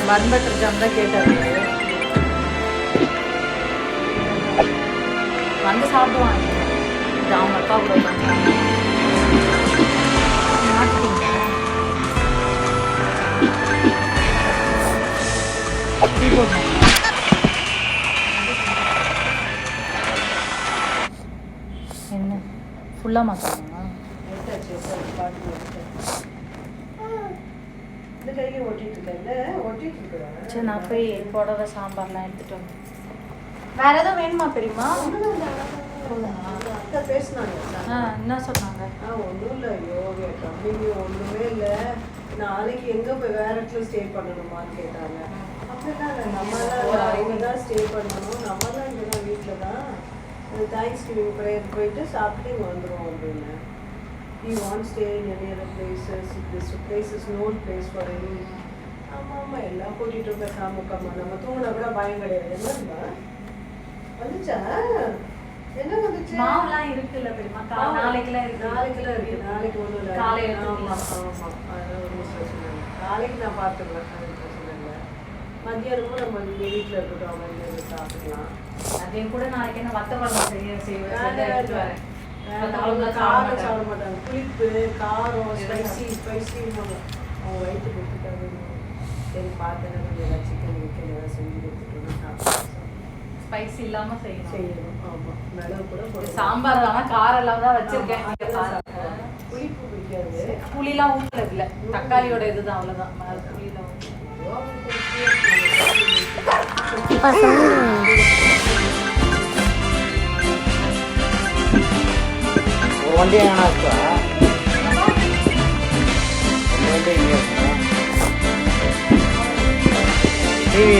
Bun butter jam தான் கேட்டாரு. வந்து சாப்பிடுவாங்க. இது அவங்க அக்கா கூட உட்காந்துட்டாங்க. என்ன ஃபுல்லாக மாற்றாங்க. சரி நான் போய் புடவை சாம்பார்லாம் எடுத்துட்டு வந்தேன். வேற எதுவும் வேணுமா பெரியமா? என்ன சொன்னாங்க? ஒன்றும் இல்லை, யோகா கம்மிங்க ஒன்றுமே இல்லை. நாளைக்கு எங்கே போய் வேற இடத்துல ஸ்டே பண்ணணுமான்னு கேட்டாங்க. அப்படிலாம் இல்லை, நம்மளாம் இங்கே தான் ஸ்டே பண்ணணும், நம்மளாம் இங்கே தான் வீட்டில் தான் தேங்க்ஸ் கிவிங் ப்ரேயர் போயிட்டு சாப்பிட்டு இங்கே வந்துடுவோம் அப்படின்னு. You want stay in any other places, this place is known place for any. ஆமாம் ஆமாம், எல்லாம் கூட்டிகிட்டு பேசாம உட்காமா, நம்ம தூங்கினா கூட பயம் கிடையாது. என்னன்னா வந்துச்சா? என்ன வந்துச்சு? மாவுலாம் இருக்குல்ல பெரியமா? நாளைக்குலாம் இருக்கு. நாளைக்குலாம் இருக்கு. நாளைக்கு ஒன்றும் இல்லை, காலையில். ஆமாம் ஆமாம், அதெல்லாம் ஒன்றும் பிரச்சனை இல்லை. நாளைக்கு நான் பார்த்துக்குவேன், அது பிரச்சனை இல்லை. மதியானமும் நம்ம வீட்டில் இருக்கட்டும், அவங்க சாப்பிட்டுக்கலாம். அதே கூட நாளைக்கு என்ன வத்த குழம்பு செய்வேன். காரம் சாப்பிட மாட்டாங்க, புளிப்பு காரம் ஸ்பைசி அவங்க வயிற்று கொடுத்துட்டாங்க. சரி பார்த்தேன்னா கொஞ்சம் ஏதாவது சிக்கன் விக்கன் ஏதாவது செஞ்சு கொடுத்துட்டோம்னா ஸ்பைசி இல்லாமல் செய்யணும். ஆமாம், மிளகு கூட போட்டு சாம்பார் ஆனால் காரம் எல்லாம் தான் வச்சிருக்கேன். புளிப்பு பிடிக்காது, புளிலாம் ஊற்றல இல்லை, தக்காளியோட இதுதான், அவ்வளோதான். புளிலாம் வண்டி என்ன இருக்கா? வண்டி இங்கே இருக்கா? டிவி